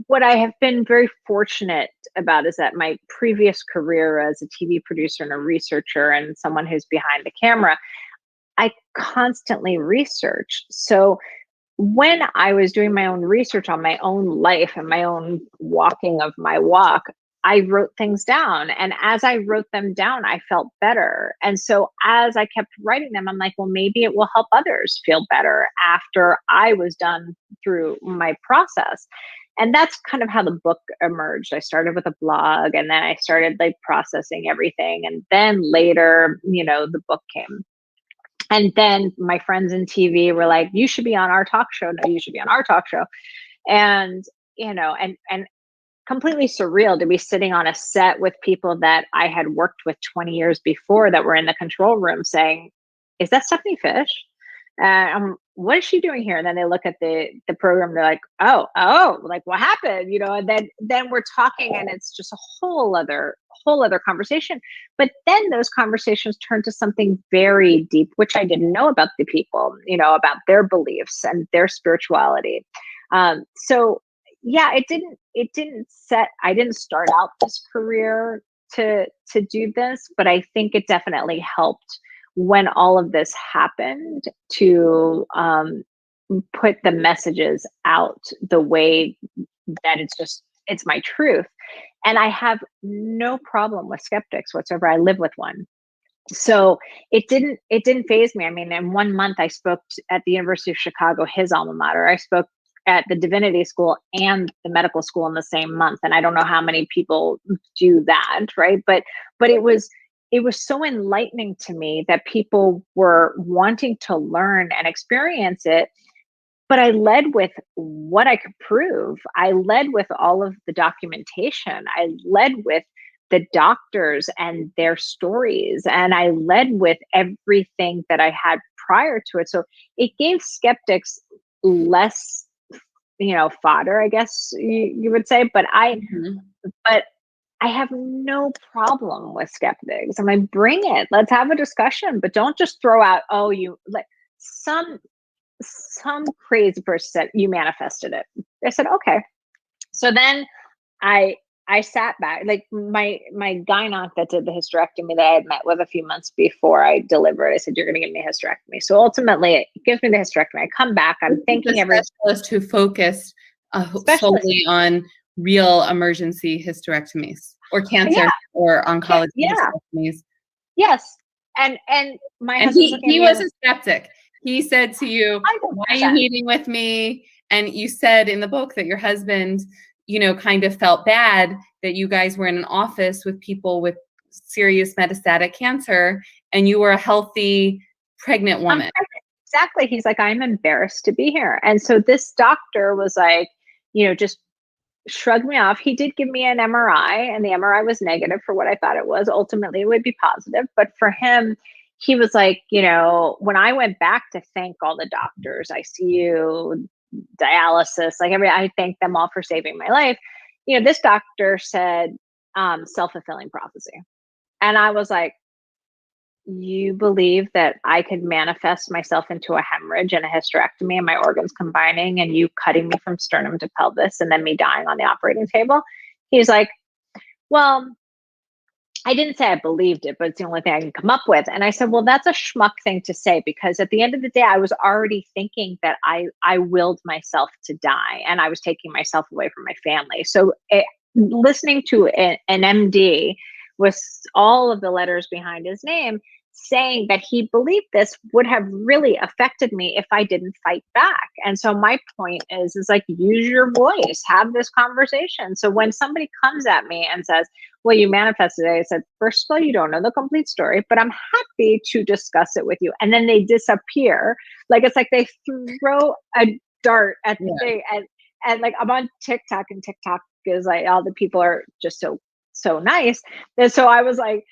what I have been very fortunate about is that my previous career as a TV producer and a researcher and someone who's behind the camera, I constantly research. So when I was doing my own research on my own life and my own walking of my walk, I wrote things down. And as I wrote them down, I felt better. And so as I kept writing them, I'm like, well, maybe it will help others feel better after I was done through my process. And that's kind of how the book emerged. I started with a blog and then I started like processing everything. And then later, the book came. And then my friends in TV were like, you should be on our talk show. No, you should be on our talk show. And, and completely surreal to be sitting on a set with people that I had worked with 20 years before that were in the control room saying, is that Stephanie Fish? What is she doing here? And then they look at the program, they're like, oh, like what happened? And then we're talking and it's just a whole other conversation. But then those conversations turn to something very deep, which I didn't know about the people, about their beliefs and their spirituality. So yeah, I didn't start out this career to do this, but I think it definitely helped when all of this happened to put the messages out the way that it's my truth. And I have no problem with skeptics whatsoever. I live with one. So it didn't faze me. I mean, in 1 month I spoke at the University of Chicago, his alma mater. I spoke at the divinity school and the medical school in the same month. And I don't know how many people do that, right? But it was so enlightening to me that people were wanting to learn and experience it. But I led with what I could prove. I led with all of the documentation. I led with the doctors and their stories. And I led with everything that I had prior to it. So it gave skeptics less, fodder, I guess you would say. But but I have no problem with skeptics. I'm like, bring it. Let's have a discussion, but don't just throw out, oh, you like some crazy person said you manifested it. I said, okay. So then I sat back, like my gynoc that did the hysterectomy that I had met with a few months before I delivered. I said, you're going to give me a hysterectomy. So ultimately, it gives me the hysterectomy. I come back. I'm thinking every specialist who focused solely on real emergency hysterectomies or cancer or oncology hysterectomies. Yes. And my husband, he was a skeptic. He said to you, 100%. Why are you meeting with me? And you said in the book that your husband, kind of felt bad that you guys were in an office with people with serious metastatic cancer and you were a healthy, pregnant woman. Exactly. He's like, I'm embarrassed to be here. And so this doctor was like, just shrugged me off. He did give me an MRI and the MRI was negative for what I thought it was. Ultimately, it would be positive. But for him, he was like, when I went back to thank all the doctors, ICU, dialysis, I thanked them all for saving my life. this doctor said self-fulfilling prophecy. And I was like, you believe that I could manifest myself into a hemorrhage and a hysterectomy and my organs combining and you cutting me from sternum to pelvis and then me dying on the operating table? He's like, well, I didn't say I believed it, but it's the only thing I can come up with. And I said, well, that's a schmuck thing to say, because at the end of the day, I was already thinking that I willed myself to die and I was taking myself away from my family. So listening to an MD with all of the letters behind his name saying that he believed this would have really affected me if I didn't fight back. And so my point is like, use your voice, have this conversation. So when somebody comes at me and says, well, you manifested it, I said, first of all, you don't know the complete story, but I'm happy to discuss it with you. And then they disappear. Like, it's like they throw a dart at the thing. And like, I'm on TikTok, and TikTok is like, all the people are just so nice. And so I was like,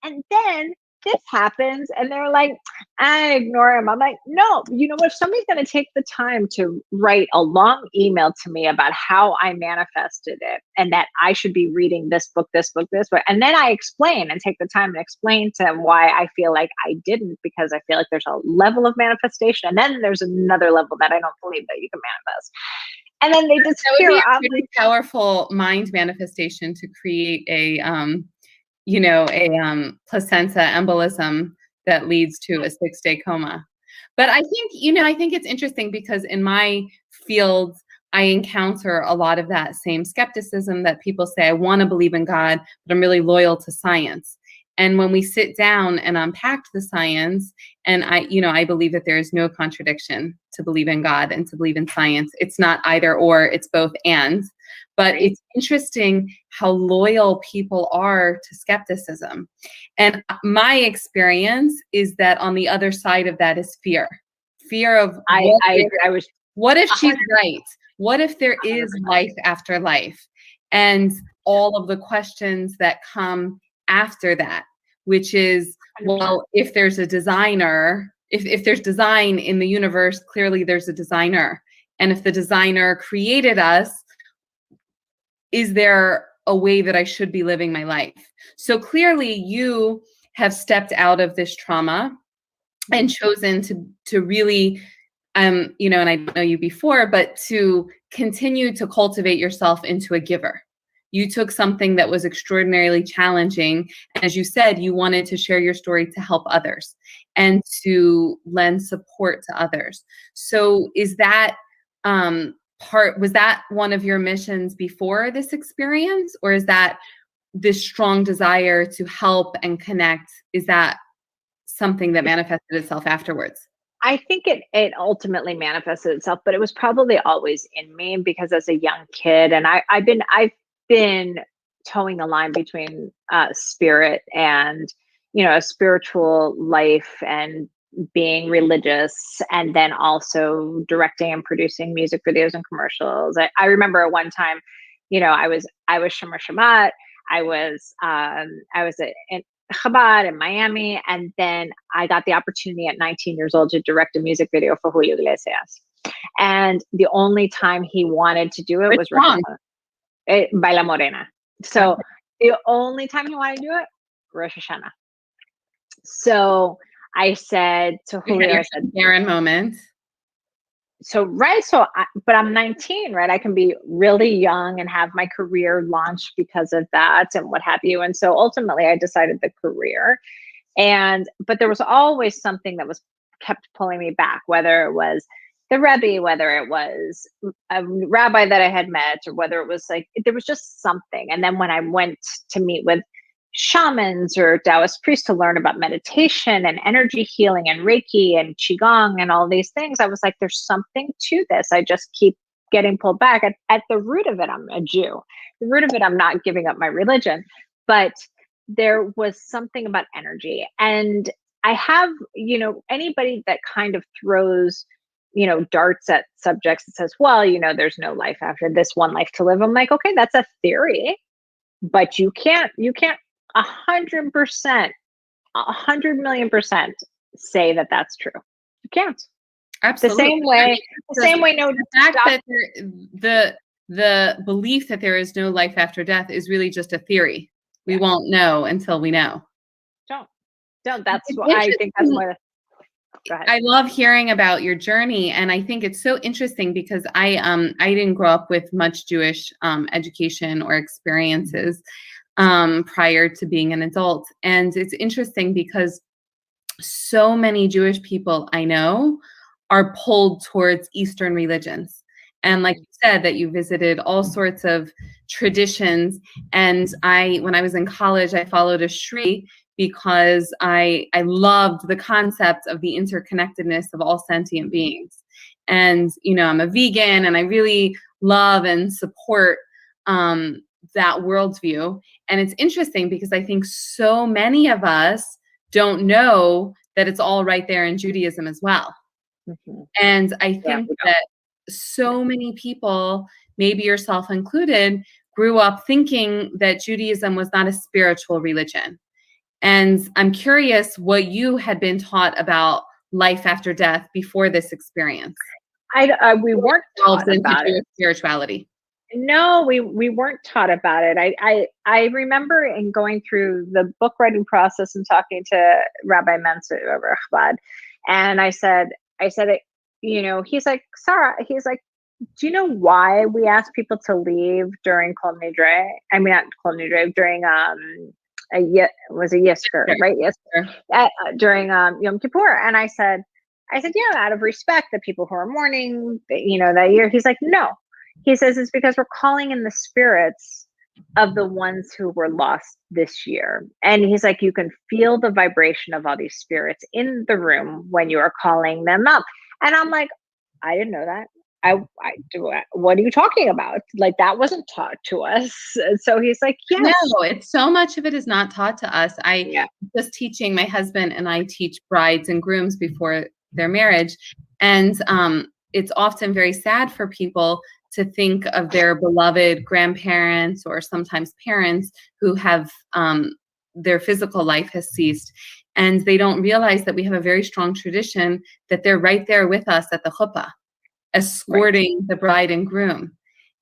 and then this happens, and they're like, I ignore him. I'm like, no, if somebody's going to take the time to write a long email to me about how I manifested it and that I should be reading this book, and then I explain and take the time and explain to them why I feel like I didn't, because I feel like there's a level of manifestation, and then there's another level that I don't believe that you can manifest. And then they just that would be a pretty powerful mind manifestation to create a placenta embolism that leads to a 6-day coma. But I think, I think it's interesting because in my field, I encounter a lot of that same skepticism that people say, I want to believe in God, but I'm really loyal to science. And when we sit down and unpack the science, and I believe that there is no contradiction to believe in God and to believe in science. It's not either or, it's both and. But it's interesting how loyal people are to skepticism. And my experience is that on the other side of that is fear. Fear of what if she's right? What if there is life after life? And all of the questions that come after that, which is, well, if there's a designer, if there's design in the universe, clearly there's a designer. And if the designer created us, is there a way that I should be living my life? So clearly you have stepped out of this trauma and chosen to really, and I don't know you before, but to continue to cultivate yourself into a giver. You took something that was extraordinarily challenging. And as you said, you wanted to share your story to help others and to lend support to others. So is that, was that one of your missions before this experience, or is that this strong desire to help and connect? Is that something that manifested itself afterwards? I think it ultimately manifested itself, but it was probably always in me, because as a young kid, and I've been towing the line between spirit and a spiritual life and being religious, and then also directing and producing music videos and commercials. I remember at one time, I was Shomer Shabbat. I was in Chabad in Miami, and then I got the opportunity at 19 years old to direct a music video for Julio Iglesias. And the only time he wanted to do it was Baila Morena. So the only time he wanted to do it, Rosh Hashanah. So I said to Julio, I said, Karen moment. But I'm 19, right? I can be really young and have my career launched because of that and what have you. And so ultimately I decided the career, but there was always something that was kept pulling me back, whether it was the Rebbe, whether it was a rabbi that I had met, or whether it was like, there was just something. And then when I went to meet with shamans or Taoist priests to learn about meditation and energy healing and Reiki and Qigong and all these things, I was like, there's something to this. I just keep getting pulled back. At the root of it, I'm a Jew. The root of it, I'm not giving up my religion, but there was something about energy. And I have, anybody that kind of throws, darts at subjects that says, well, there's no life after this one life to live. I'm like, okay, that's a theory, but you can't 100%, 100,000,000% say that that's true. You can't. Absolutely. The same way. No, the fact that the belief that there is no life after death is really just a theory. We won't know until we know. Don't. That's It's what I think. That's interesting. what. Go ahead. I love hearing about your journey, and I think it's so interesting because I didn't grow up with much Jewish education or experiences prior to being an adult, and it's interesting because so many Jewish people I know are pulled towards Eastern religions. And like you said, that you visited all sorts of traditions. And when I was in college, I followed a Shri because I loved the concept of the interconnectedness of all sentient beings. And, I'm a vegan and I really love and support that worldview. And it's interesting because I think so many of us don't know that it's all right there in Judaism as well. Mm-hmm. And I think that so many people, maybe yourself included, grew up thinking that Judaism was not a spiritual religion. And I'm curious what you had been taught about life after death before this experience. We weren't taught about it. Spirituality. No, we weren't taught about it. I remember in going through the book writing process and talking to Rabbi Mensa over Chabad, and I said, he's like, Sarah, he's like, do you know why we ask people to leave during Kol Nidre? I mean, not Kol Nidre, during was a Yisker, right? Yisker, during Yom Kippur. And I said, yeah, out of respect, the people who are mourning, that year. He's like, no. He says it's because we're calling in the spirits of the ones who were lost this year. And he's like, you can feel the vibration of all these spirits in the room when you are calling them up. And I'm like, I didn't know that. What are you talking about? Like, that wasn't taught to us. So he's like, yes. No, it's so much of it is not taught to us. I was teaching, my husband and I teach brides and grooms before their marriage. And it's often very sad for people to think of their beloved grandparents or sometimes parents who have their physical life has ceased. And they don't realize that we have a very strong tradition that they're right there with us at the chuppah, escorting the bride and groom.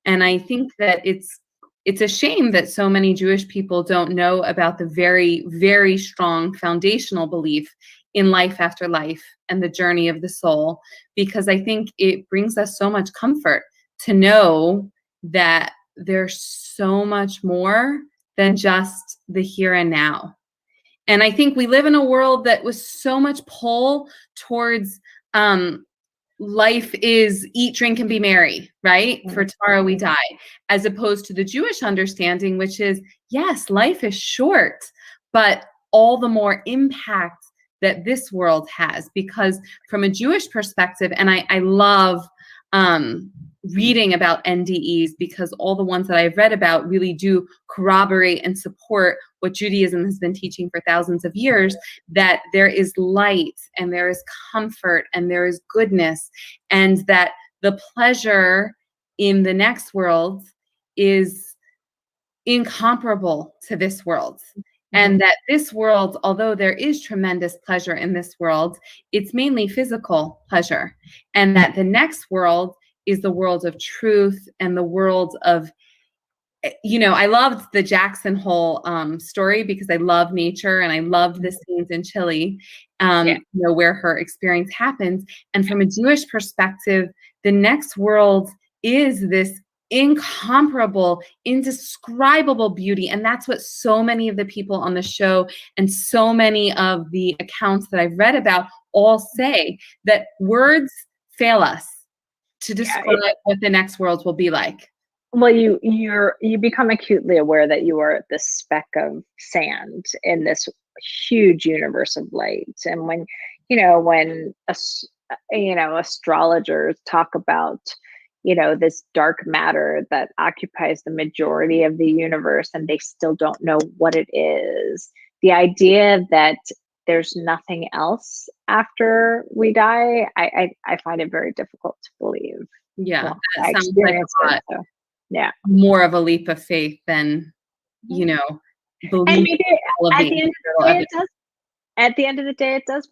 And I think that it's a shame that so many Jewish people don't know about the very, very strong foundational belief in life after life and the journey of the soul, because I think it brings us so much comfort to know that there's so much more than just the here and now. And I think we live in a world that was so much pull towards life is eat, drink, and be merry, right? For tomorrow we die, as opposed to the Jewish understanding, which is, yes, life is short, but all the more impact that this world has. Because from a Jewish perspective, and I love reading about NDEs, because all the ones that I've read about really do corroborate and support what Judaism has been teaching for thousands of years, that there is light and there is comfort and there is goodness, and that the pleasure in the next world is incomparable to this world. And that this world, although there is tremendous pleasure in this world, it's mainly physical pleasure. And that the next world is the world of truth and the world of, I loved the Jackson Hole story because I love nature and I loved the scenes in Chile, where her experience happens. And from a Jewish perspective, the next world is this incomparable, indescribable beauty. And that's what so many of the people on the show and so many of the accounts that I've read about all say, that words fail us to describe what the next world will be like. Well, you become acutely aware that you are this speck of sand in this huge universe of light. And when astrologers talk about this dark matter that occupies the majority of the universe and they still don't know what it is, the idea that there's nothing else after we die, I find it very difficult to believe. Yeah, that sounds like a lot. So, yeah, more of a leap of faith than believe. And maybe at the end of the day, it does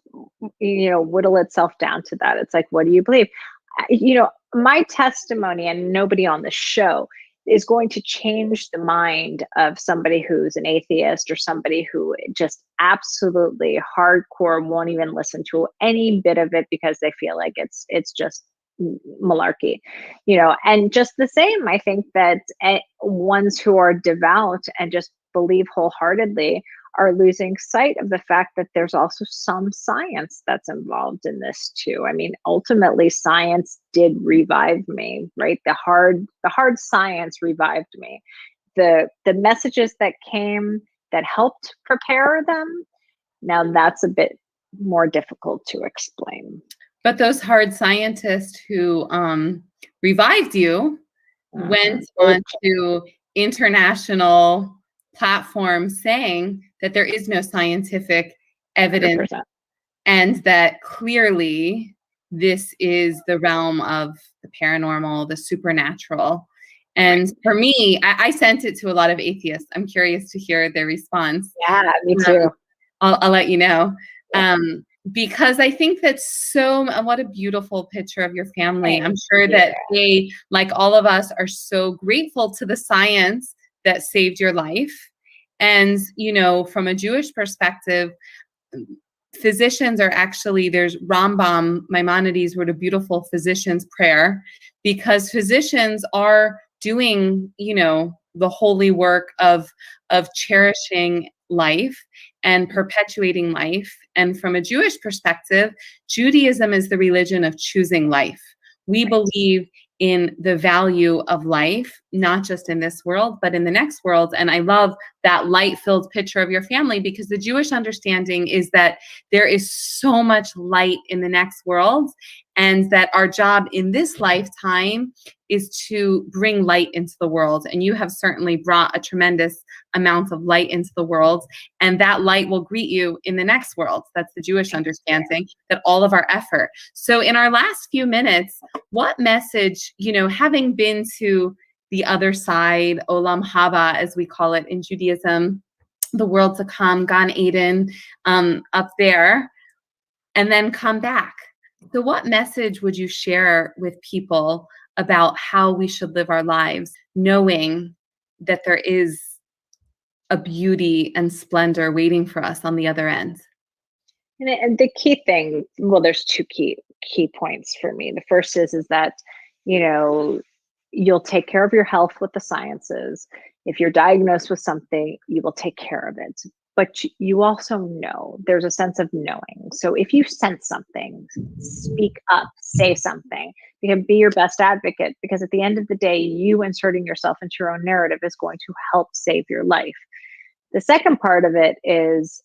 whittle itself down to that. It's like, what do you believe? My testimony, and nobody on the show, is going to change the mind of somebody who's an atheist or somebody who just absolutely hardcore won't even listen to any bit of it because they feel like it's just malarkey. And just the same, I think that ones who are devout and just believe wholeheartedly are losing sight of the fact that there's also some science that's involved in this too. I mean, ultimately science did revive me, right? The hard science revived me. The messages that came that helped prepare them, now that's a bit more difficult to explain. But those hard scientists who revived you went on to international platforms saying that there is no scientific evidence 100%. and that clearly this is the realm of the paranormal, the supernatural. And for me, I sent it to a lot of atheists. I'm curious to hear their response. Yeah, me too. I'll let you know. Yeah. Because I think that's what a beautiful picture of your family. I'm sure that they, like all of us, are so grateful to the science that saved your life. And, from a Jewish perspective, physicians are actually, there's Rambam, Maimonides wrote a beautiful physician's prayer, because physicians are doing, the holy work of cherishing life and perpetuating life. And from a Jewish perspective, Judaism is the religion of choosing life. We believe in the value of life, not just in this world, but in the next world. And I love that light-filled picture of your family, because the Jewish understanding is that there is so much light in the next world, and that our job in this lifetime is to bring light into the world. And you have certainly brought a tremendous amount of light into the world, and that light will greet you in the next world. That's the Jewish understanding, that all of our effort. So in our last few minutes, what message, having been to the other side, Olam Haba, as we call it in Judaism, the world to come, Gan Eden, up there, and then come back. So what message would you share with people about how we should live our lives, knowing that there is a beauty and splendor waiting for us on the other end? And the key thing, well, there's two key points for me. The first is that, you'll take care of your health with the sciences. If you're diagnosed with something, you will take care of it. But you also know, there's a sense of knowing. So if you sense something, speak up, say something. You can be your best advocate, because at the end of the day, you inserting yourself into your own narrative is going to help save your life. The second part of it is,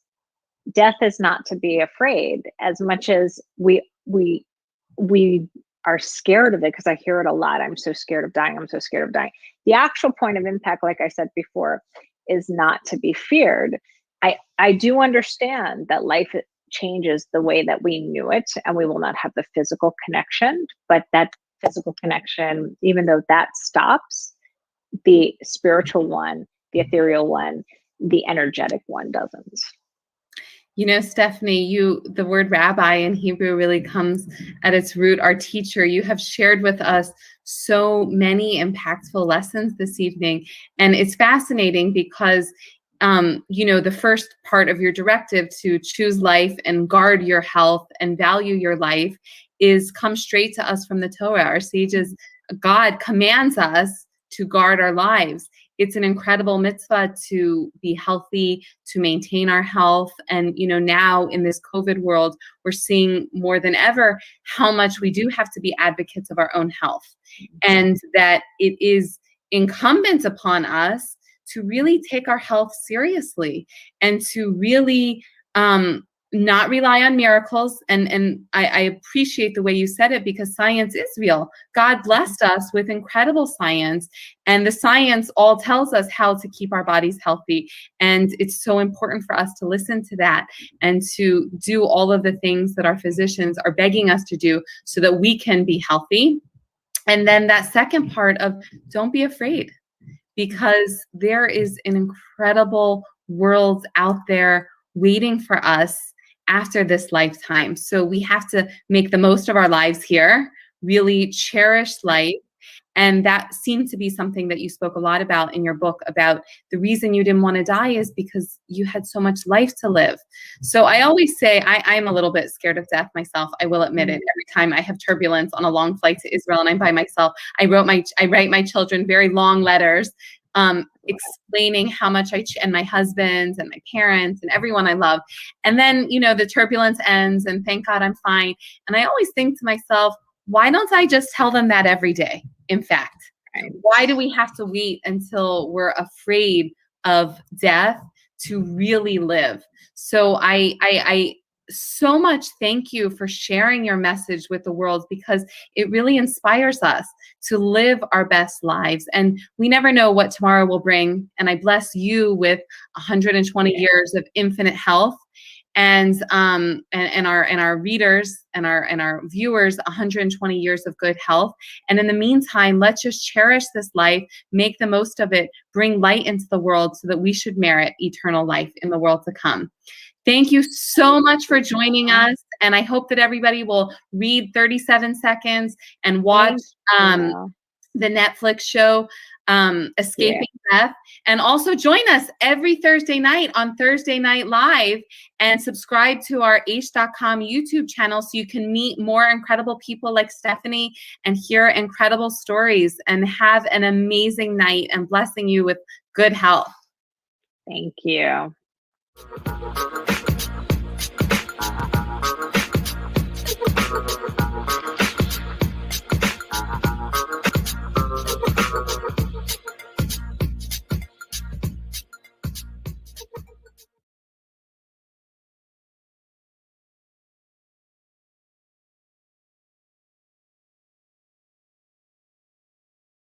death is not to be afraid, as much as we are scared of it, because I hear it a lot. I'm so scared of dying. I'm so scared of dying. The actual point of impact, like I said before, is not to be feared. I do understand that life changes the way that we knew it, and we will not have the physical connection, but that physical connection, even though that stops, the spiritual one, the ethereal one, the energetic one doesn't. Stephanie, the word rabbi in Hebrew really comes at its root, our teacher. You have shared with us so many impactful lessons this evening. And it's fascinating because, the first part of your directive to choose life and guard your health and value your life comes straight to us from the Torah. Our sages, God commands us to guard our lives. It's an incredible mitzvah to be healthy, to maintain our health. And, now in this COVID world, we're seeing more than ever how much we do have to be advocates of our own health, and that it is incumbent upon us to really take our health seriously, and to really not rely on miracles. And I appreciate the way you said it, because science is real. God blessed us with incredible science, and the science all tells us how to keep our bodies healthy. And it's so important for us to listen to that and to do all of the things that our physicians are begging us to do so that we can be healthy. And then that second part of, don't be afraid, because there is an incredible world out there waiting for us after this lifetime. So we have to make the most of our lives here really cherish life. And that seemed to be something that you spoke a lot about in your book, about the reason you didn't want to die is because you had so much life to live. So I always say, I'm a little bit scared of death myself. I will admit it. Every time I have turbulence on a long flight to Israel and I'm by myself, I write my children very long letters explaining how much and my husband and my parents and everyone I love. And then, the turbulence ends and thank God I'm fine. And I always think to myself, why don't I just tell them that every day? In fact, Right. why do we have to wait until we're afraid of death to really live? So I so much thank you for sharing your message with the world, because it really inspires us to live our best lives. And we never know what tomorrow will bring. And I bless you with 120 years of infinite health, and our readers and our viewers 120 years of good health. And in the meantime, let's just cherish this life, make the most of it, bring light into the world so that we should merit eternal life in the world to come. Thank you so much for joining us. And I hope that everybody will read 37 Seconds and watch the Netflix show, Escaping Death. And also join us every Thursday night on Thursday Night Live, and subscribe to our H.com YouTube channel so you can meet more incredible people like Stephanie and hear incredible stories, and have an amazing night, and blessing you with good health. Thank you.